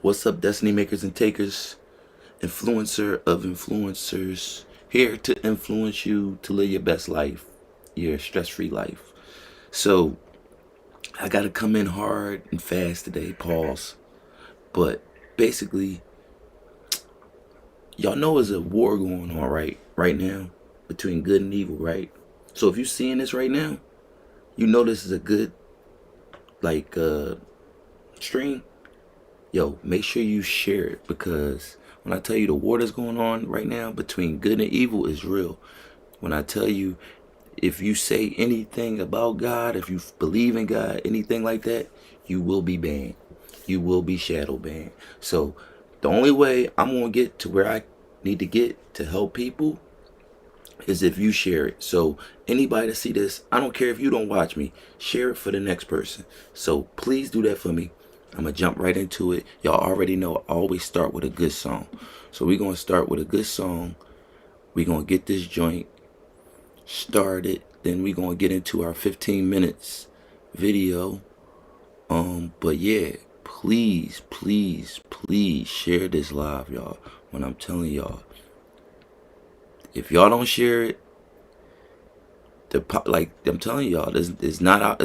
What's up, Destiny Makers and Takers? Influencer of influencers, here to influence you to live your best life, your stress-free life. So, I gotta come in hard and fast today, pause. But basically, y'all know there's a war going on right now between good and evil, right? So if you're seeing this right now, you know this is a good like stream. Yo, make sure you share it, because when I tell you the war that's going on right now between good and evil is real. When I tell you, if you say anything about God, if you believe in God, anything like that, you will be banned. You will be shadow banned. So the only way I'm going to get to where I need to get to help people is if you share it. So anybody that see this, I don't care if you don't watch me, share it for the next person. So please do that for me. I'm gonna jump right into it. Y'all already know I always start with a good song. So we're gonna start with a good song. We're gonna get this joint started. Then we're gonna get into our 15 minutes video. But yeah, please, please, please share this live, y'all. When I'm telling y'all, if y'all don't share it, like I'm telling y'all, this is not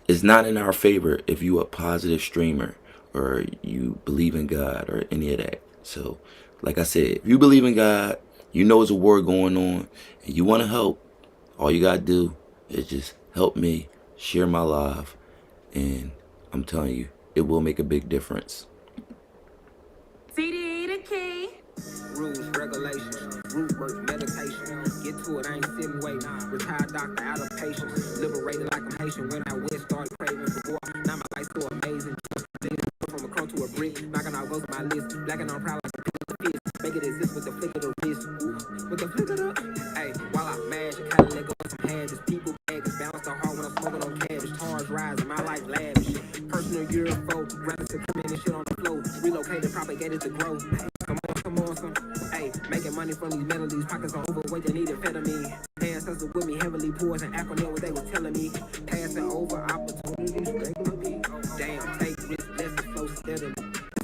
it's not in our favor if you a positive streamer or you believe in God or any of that. So, like I said, if you believe in God, you know there's a war going on, and you want to help, all you gotta do is just help me share my live, and I'm telling you, it will make a big difference. CD the key. Rules, regulations, root work, meditation. Get to it, I ain't sitting waiting. Retired doctor, out of patience. Liberated like I'm Haitian when I went, started craving for more. Now my life's so amazing. From a crumb to a brick, knocking out goes on my list. Blacking on proud like a piece of fist. Make it exist with the flick of the wrist. Ooh, with the flick of the. Hey, while I mash, I kinda let go of some habits. People bag is balanced on hard when I'm smoking on cabbage. Tars rising, my life lavish. Personal UFO, rather to come in and shit on the floor. Relocated, propagated to grow. Come on, son. Hey, making money from these melodies. Pockets are overweight, they need amphetamine. Ancestors with me, heavily poison. Acronym what they were telling me. Passing over opportunities, regularly. Damn, take risks, lessons flow steadily.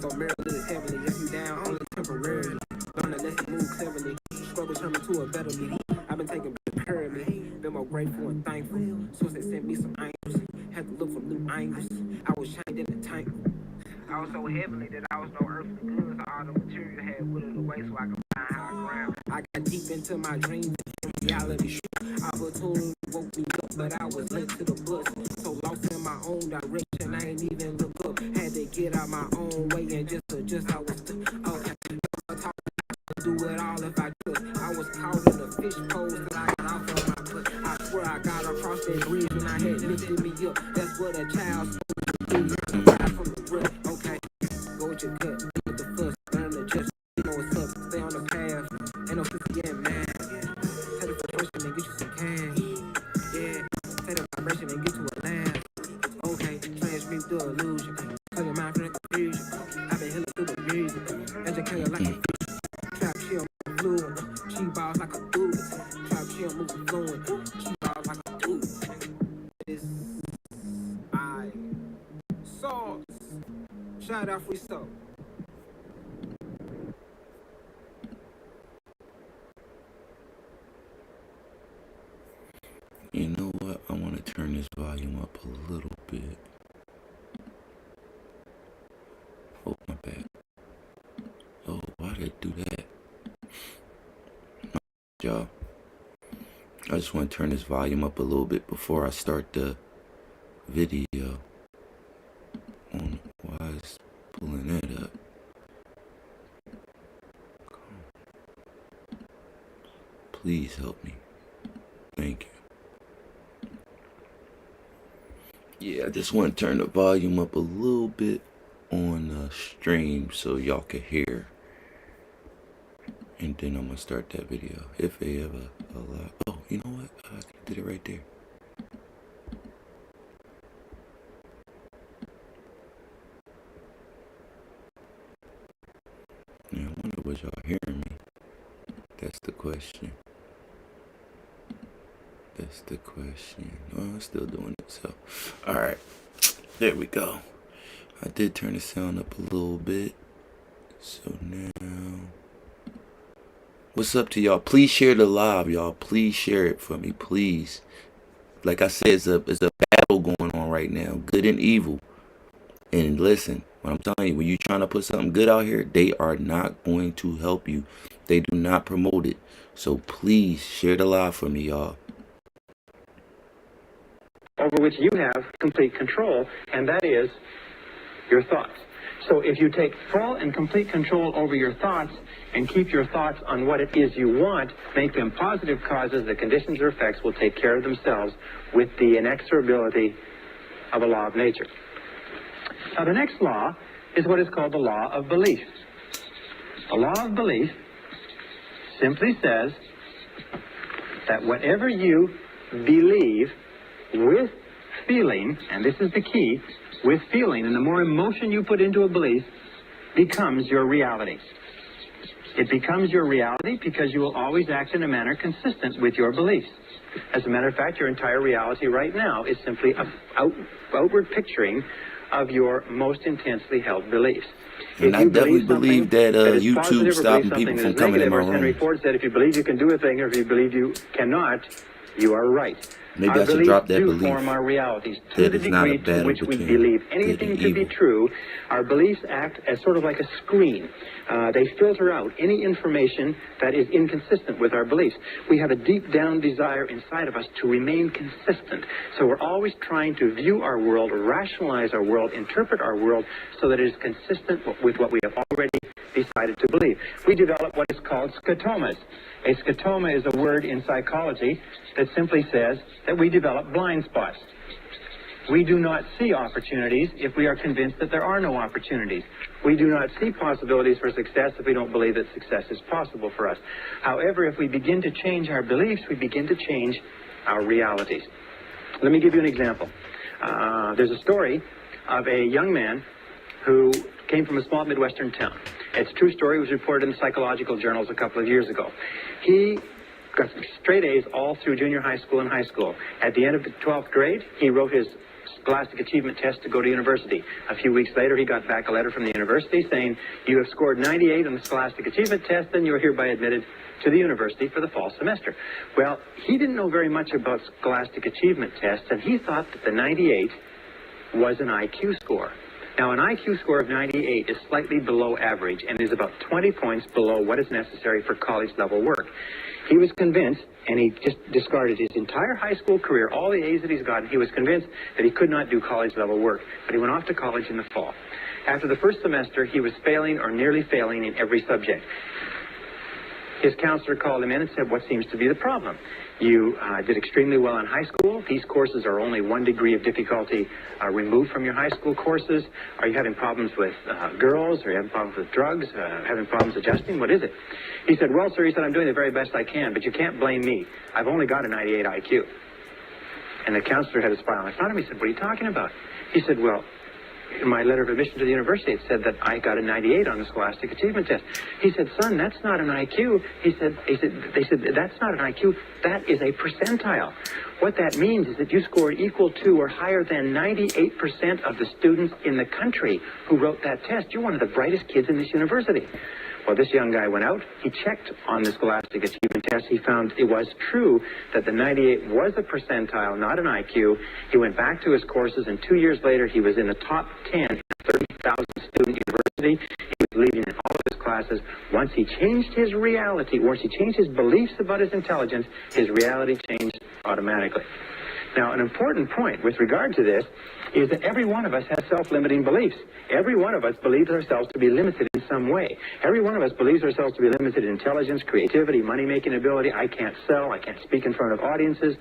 So Maryland is heavily. If you down, only temporarily. Learn a lesson, move cleverly. Struggle turn me to a better me. I've been taking care of me. Been more grateful and thankful. Source they sent me some angels. Had to look for new angles. I was shined in the tank. I was so heavenly that I was no earthly good, so all the material had withered away so I could find high ground. I got deep into my dreams and reality. Opportunity woke me up, but I was late to the bus. So lost in my own direction, I ain't even look up. Had to get out my own way and just adjust. I was okay. Do it all if I could. I was caught in a fish pose that I got off on my foot. I swear I got across that bridge when I had lifted me up. That's what a child's supposed to do. Ride from the rip. Okay, go with your gut, with the fuss, learn to just know what's up. Stay on the path, ain't no sissy getting mad. Take the frustration and get you some cash. Yeah, take the vibration and get you a laugh. Okay, transmute the illusion. Clear your mind from the confusion. I've been healing through the music. Educated like a trap chill, fluent. She balls like a dude. Trap chill, moving fluent. She balls like a dude. This I sauce. Shout out free soul. You know what? I want to turn this volume up a little bit. Oh, my bad. Oh, why did I do that? Y'all, I just want to turn this volume up a little bit before I start the video. Why is pulling that up? Please help me. Thank you. Yeah, I just want to turn the volume up a little bit on the stream so y'all can hear. And then I'm going to start that video. If they ever allow. Oh, you know what? I did it right there. Yeah, I wonder was y'all hearing me? That's the question. That's the question. Oh, I'm still doing it. So, all right, there we go. I did turn the sound up a little bit. So now, what's up to y'all? Please share the live, y'all. Please share it for me, please. Like I said, it's a battle going on right now, good and evil. And listen, what I'm telling you, when you're trying to put something good out here, they are not going to help you. They do not promote it. So please share the live for me, y'all. Over which you have complete control, and that is your thoughts. So if you take full and complete control over your thoughts and keep your thoughts on what it is you want, make them positive causes, the conditions or effects will take care of themselves with the inexorability of a law of nature. Now the next law is what is called the law of belief. The law of belief simply says that whatever you believe with feeling, and this is the key, with feeling, and the more emotion you put into a belief, becomes your reality. It becomes your reality because you will always act in a manner consistent with your beliefs. As a matter of fact, your entire reality right now is simply an outward picturing of your most intensely held beliefs. And I definitely believe that YouTube stopping people from coming in my room. Henry Ford said, if you believe you can do a thing, or if you believe you cannot, you are right. Maybe I should drop that belief. Form our realities to That the is not a degree to battle which we between believe good anything and to be evil. true. Our beliefs act as sort of like a screen. They filter out any information that is inconsistent with our beliefs. We have a deep down desire inside of us to remain consistent. So we're always trying to view our world, rationalize our world, interpret our world so that it is consistent with what we have already decided to believe. We develop what is called scotomas. A scotoma is a word in psychology that simply says that we develop blind spots. We do not see opportunities if we are convinced that there are no opportunities. We do not see possibilities for success if we don't believe that success is possible for us. However, if we begin to change our beliefs, we begin to change our realities. Let me give you an example. There's a story of a young man who came from a small Midwestern town. It's a true story. It was reported in the psychological journals a couple of years ago. He got straight A's all through junior high school and high school. At the end of the 12th grade, he wrote his Scholastic Achievement Test to go to university. A few weeks later, he got back a letter from the university saying, you have scored 98 on the Scholastic Achievement Test, and you are hereby admitted to the university for the fall semester. Well, he didn't know very much about Scholastic Achievement Tests, and he thought that the 98 was an IQ score. Now, an IQ score of 98 is slightly below average and is about 20 points below what is necessary for college-level work. He was convinced, and he just discarded his entire high school career, all the A's that he's gotten. He was convinced that he could not do college-level work, but he went off to college in the fall. After the first semester, he was failing or nearly failing in every subject. His counselor called him in and said, what seems to be the problem? You did extremely well in high school. These courses are only 1 degree of difficulty removed from your high school courses. Are you having problems with girls? Are you having problems with drugs? Having problems adjusting? What is it? He said, well, sir, he said, I'm doing the very best I can, but you can't blame me. I've only got a 98 IQ. And the counselor had his file in front of him. He said, what are you talking about? He said, well, in my letter of admission to the university, it said that I got a 98 on the Scholastic Achievement Test. He said, son, that's not an IQ. They said, that's not an IQ. That is a percentile. What that means is that you scored equal to or higher than 98% of the students in the country who wrote that test. You're one of the brightest kids in this university. Well, this young guy went out. He checked on the Scholastic Achievement Test. He found it was true that the 98 was a percentile, not an IQ. He went back to his courses, and 2 years later, he was in the top 10 in a 30,000-student university. He was leading in all of his classes. Once he changed his reality, once he changed his beliefs about his intelligence, his reality changed automatically. Now, an important point with regard to this is that every one of us has self-limiting beliefs. Every one of us believes ourselves to be limited in some way. Every one of us believes ourselves to be limited in intelligence, creativity, money-making ability. I can't sell. I can't speak in front of audiences.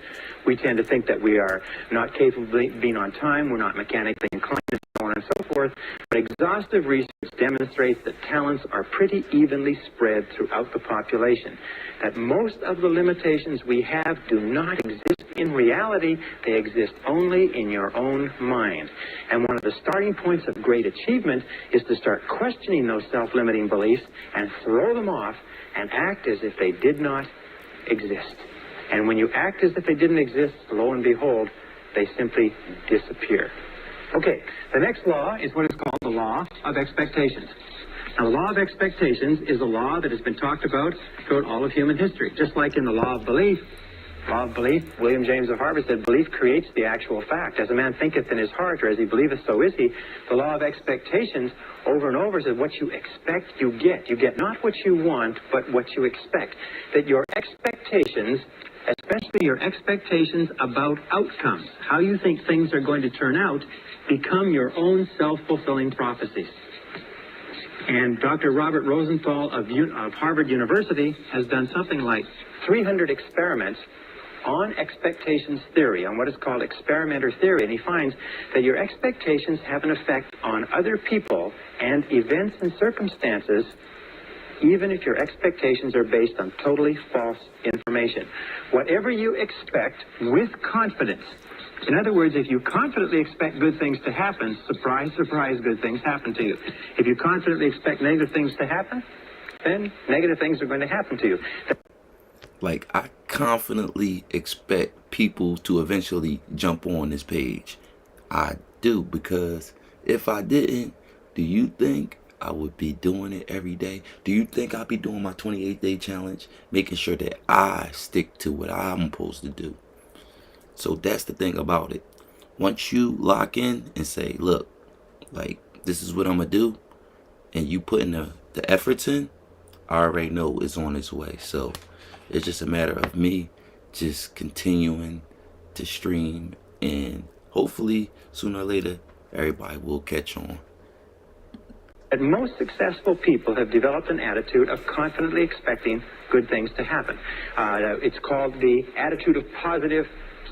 We tend to think that we are not capable of being on time. We're not mechanically inclined, and so on and so forth. But exhaustive research demonstrates that talents are pretty evenly spread throughout the population. That most of the limitations we have do not exist in reality. They exist only in your own mind. And one of the starting points of great achievement is to start questioning those self-limiting beliefs and throw them off and act as if they did not exist. And when you act as if they didn't exist, lo and behold, they simply disappear. Okay, the next law is what is called the law of expectations. Now, the law of expectations is a law that has been talked about throughout all of human history. Just like in the law of belief, William James of Harvard said, belief creates the actual fact. As a man thinketh in his heart, or as he believeth, so is he. The law of expectations over and over says what you expect, you get. You get not what you want, but what you expect. That your expectations, especially your expectations about outcomes, how you think things are going to turn out, become your own self-fulfilling prophecies. And Dr. Robert Rosenthal of Harvard University has done something like 300 experiments on expectations theory, on what is called experimenter theory, and he finds that your expectations have an effect on other people and events and circumstances, even if your expectations are based on totally false information. Whatever you expect with confidence, in other words, if you confidently expect good things to happen, surprise, surprise, good things happen to you. If you confidently expect negative things to happen, then negative things are going to happen to you. Like, I confidently expect people to eventually jump on this page. I do, because if I didn't, do you think I would be doing it every day? Do you think I'd be doing my 28-day challenge, making sure that I stick to what I'm supposed to do? So that's the thing about it. Once you lock in and say, look, like, this is what I'm going to do, and you putting the efforts in, I already know it's on its way. So it's just a matter of me just continuing to stream, and hopefully sooner or later everybody will catch on. That most successful people have developed an attitude of confidently expecting good things to happen. It's called the attitude of positive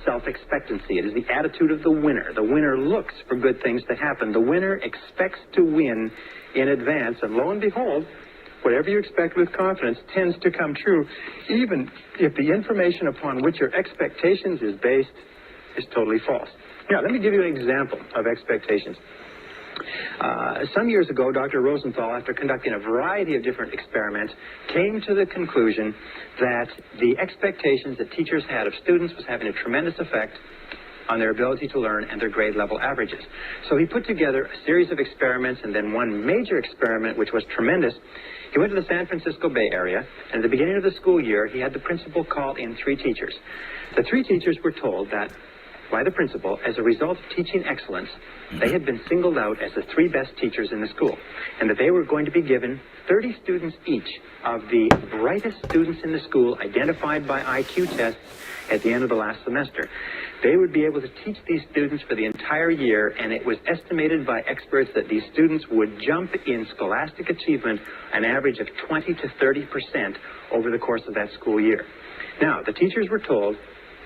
self-expectancy. It is the attitude of the winner. The winner looks for good things to happen. The winner expects to win in advance, and lo and behold, whatever you expect with confidence tends to come true, even if the information upon which your expectations is based is totally false. Now, let me give you an example of expectations. Some years ago, Dr. Rosenthal, after conducting a variety of different experiments, came to the conclusion that the expectations that teachers had of students was having a tremendous effect on their ability to learn and their grade level averages. So he put together a series of experiments, and then one major experiment, which was tremendous. He went to the San Francisco Bay Area, and at the beginning of the school year, he had the principal call in 3 teachers. The 3 teachers were told that by the principal, as a result of teaching excellence, they had been singled out as the 3 best teachers in the school, and that they were going to be given 30 students each of the brightest students in the school, identified by IQ tests at the end of the last semester. They would be able to teach these students for the entire year, and it was estimated by experts that these students would jump in scholastic achievement an average of 20 to 30% over the course of that school year. Now, the teachers were told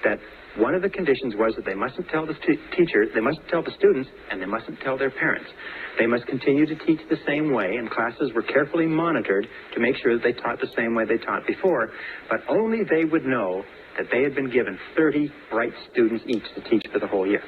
that one of the conditions was that they mustn't tell the teachers, they mustn't tell the students, and they mustn't tell their parents. They must continue to teach the same way, and classes were carefully monitored to make sure that they taught the same way they taught before, but only they would know that they had been given 30 bright students each to teach for the whole year.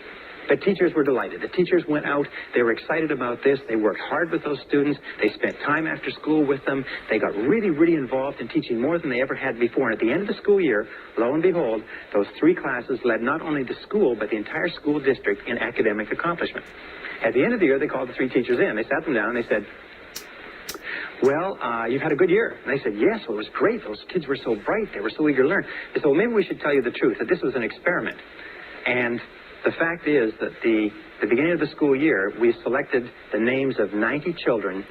The teachers were delighted. The teachers went out. They were excited about this. They worked hard with those students. They spent time after school with them. They got really, really involved in teaching more than they ever had before. And at the end of the school year, lo and behold, those 3 classes led not only the school, but the entire school district in academic accomplishment. At the end of the year, they called the 3 teachers in. They sat them down and they said, well, you've had a good year. And they said, yes, well, it was great. Those kids were so bright. They were so eager to learn. They said, well, maybe we should tell you the truth, that this was an experiment. And the fact is that the beginning of the school year, we selected the names of 90 children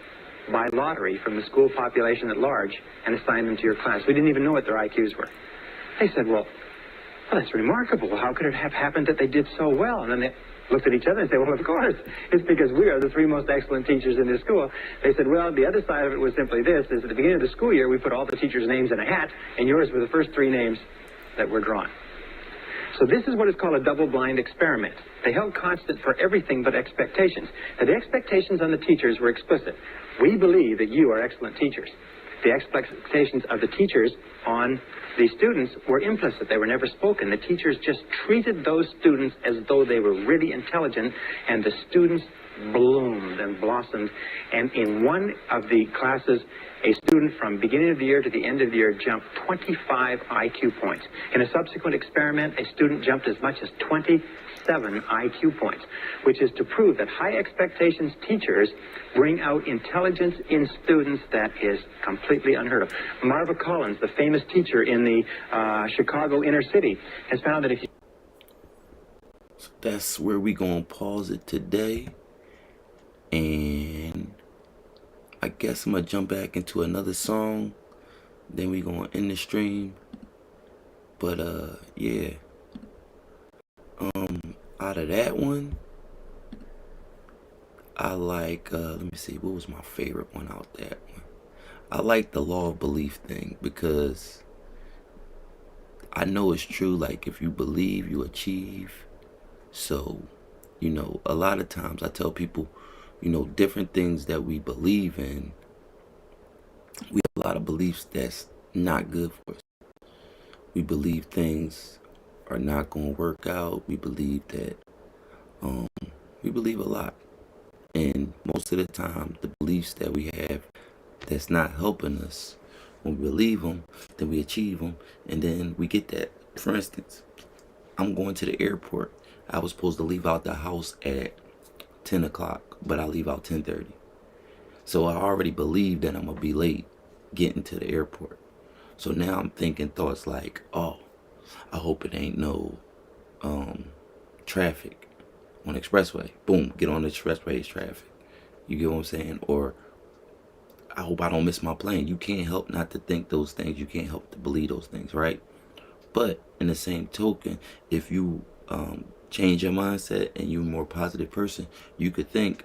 by lottery from the school population at large and assigned them to your class. We didn't even know what their IQs were. They said, well, that's remarkable. How could it have happened that they did so well? And then they looked at each other and said, well, of course. It's because we are the 3 most excellent teachers in this school. They said, well, the other side of it was simply this, is at the beginning of the school year, we put all the teachers' names in a hat, and yours were the first 3 names that were drawn. So this is what is called a double-blind experiment. They held constant for everything but expectations. Now, the expectations on the teachers were explicit. We believe that you are excellent teachers. The expectations of the teachers on The students were implicit. They were never spoken. The teachers just treated those students as though they were really intelligent, and the students bloomed and blossomed. And in one of the classes, a student from beginning of the year to the end of the year jumped 25 IQ points. In a subsequent experiment, a student jumped as much as 27 IQ points, which is to prove that high expectations teachers bring out intelligence in students that is completely unheard of. Marva Collins, the famous teacher in the Chicago inner city, has found that if you... So that's where we gonna pause it today. And I guess I'm gonna jump back into another song. Then we gonna end the stream. But yeah. Out of that one, I like let me see, what was my favorite one out that one? I like the law of belief thing, because I know it's true. Like, if you believe, you achieve. So, you know, a lot of times I tell people, you know, different things that we believe in, we have a lot of beliefs that's not good for us. We believe things are not going to work out. We believe that, we believe a lot. And most of the time, the beliefs that we have that's not helping us, when we believe them, then we achieve them, and then we get that. For instance, I'm going to the airport. I was supposed to leave out the house at 10 o'clock, but I leave out 10:30. So I already believe that I'm going to be late getting to the airport. So now I'm thinking thoughts like, oh, I hope it ain't no traffic on the expressway. Boom, get on the expressway, it's traffic. You get what I'm saying? Or I hope I don't miss my plane. You can't help not to think those things. You can't help to believe those things, right? But in the same token, if you change your mindset and you're a more positive person, you could think,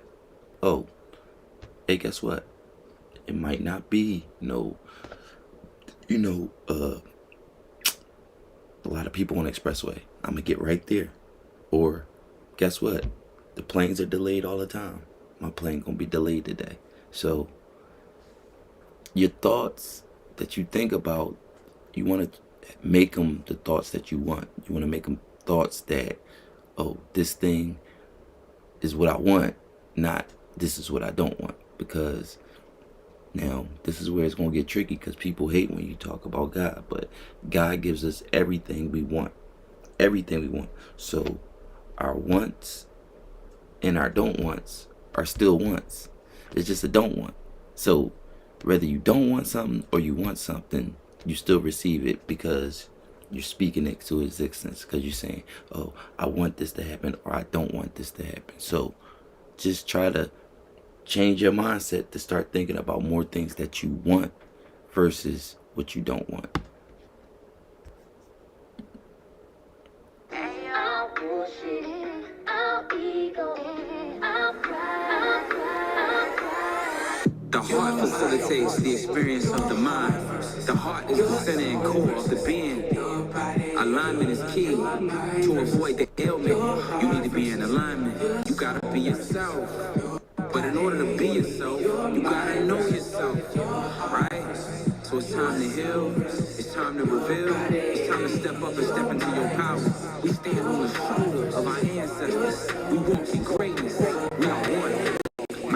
oh, hey, guess what? It might not be a lot of people on the expressway. I'm gonna get right there. Or guess what? The planes are delayed all the time. My plane gonna be delayed today. So your thoughts that you think about, you want to make them the thoughts that you want. You want to make them thoughts that, oh, this thing is what I want, not this is what I don't want. Because now this is where it's going to get tricky, because people hate when you talk about God, but God gives us everything we want. Everything we want. So our wants and our don't wants are still wants. It's just a don't want. So whether you don't want something or you want something, you still receive it, because you're speaking it to existence, because you're saying, oh, I want this to happen, or I don't want this to happen. So just try to change your mindset to start thinking about more things that you want versus what you don't want. The heart facilitates the experience of the mind. The heart is the center and core of the being. Alignment is key. To avoid the ailment, you need to be in alignment. You gotta be yourself. But in order to be yourself, you gotta know yourself. Right? So it's time to heal. It's time to reveal. It's time to step up and step into your power. We stand on the shoulders of our ancestors. We walk in greatness. We are one.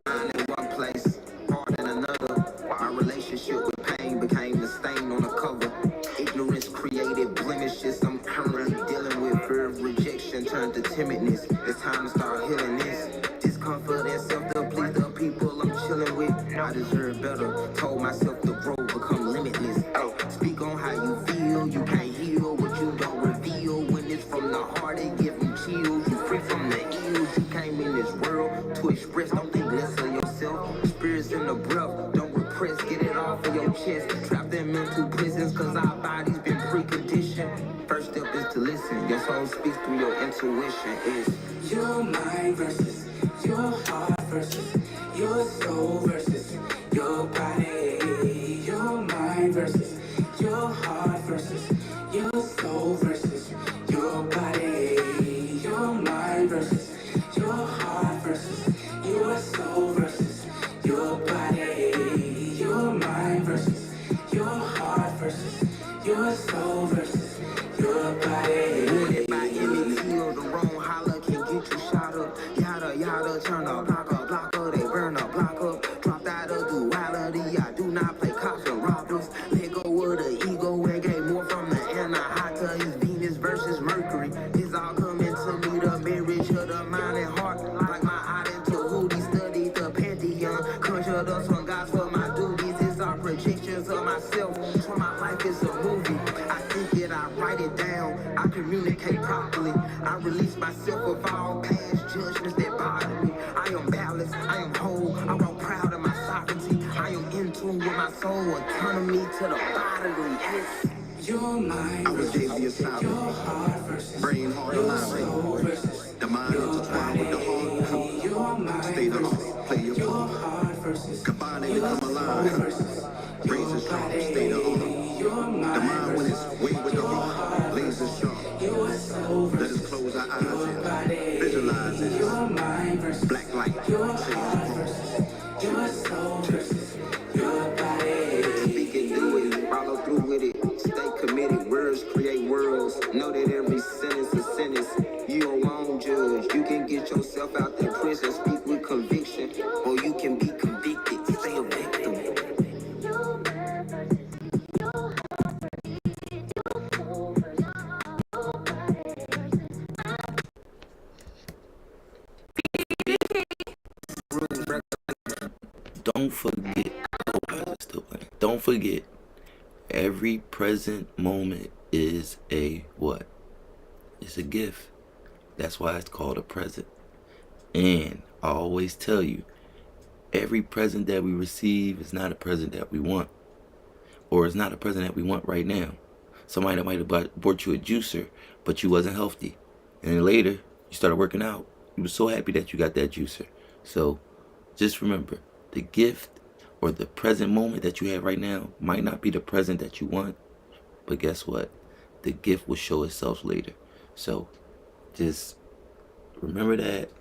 Mind in one place, heart in another. Our relationship with pain became the stain on the cover. Ignorance created blemishes. I'm currently dealing with fear of rejection turned to timidness. It's time to start healing this. Discomfort and self-doubt, please the people I'm chilling with. I deserve better. Told myself the road become limitless. Oh, speak on how you feel. You can't heal what you don't reveal. When it's from the heart, it give you chills. You free from the ills. You came in this world to express. Don't think less of yourself. Spirits in the breath. Don't repress. Get it off of your chest. Trap them mental prisons, cause our body's been preconditioned. First step is to listen. Your soul speaks through your intuition. It's your mind versus your heart versus your soul versus your body. Your mind versus your heart versus your soul versus your body. Your mind versus your heart versus your soul versus your body. Your mind versus your heart versus your soul I communicate properly. I release myself of all past judgments that bother me. I am balanced, I am whole, I walk proud of my sovereignty. I am in tune with my soul, autonomy to the bodily. Yes. Your mind, I was gave the assignment. Your heart versus brain, heart, alignment. The mind intertwined with the heart. Your mind, stay the art, play your part. Combine and become alive. Brains and strong, stay the art. The mind when it's way with the heart, laser sharp. Let us close our eyes and visualize it. Black light, say your soul versus your body. Speak and do it, follow through with it. Stay committed, words create worlds. Know that every sentence is sentence. You a wrong judge. You can get yourself out the prison, speak with conviction, or you can be convicted. Stay a victim. Don't forget. Oh, I was still playing. Don't forget. Every present moment is a what? It's a gift. That's why it's called a present. And I always tell you, every present that we receive is not a present that we want. Or it's not a present that we want right now. Somebody that might have bought you a juicer, but you wasn't healthy. And then later, you started working out. You were so happy that you got that juicer. So just remember, the gift or the present moment that you have right now might not be the present that you want. But guess what? The gift will show itself later. So just remember that.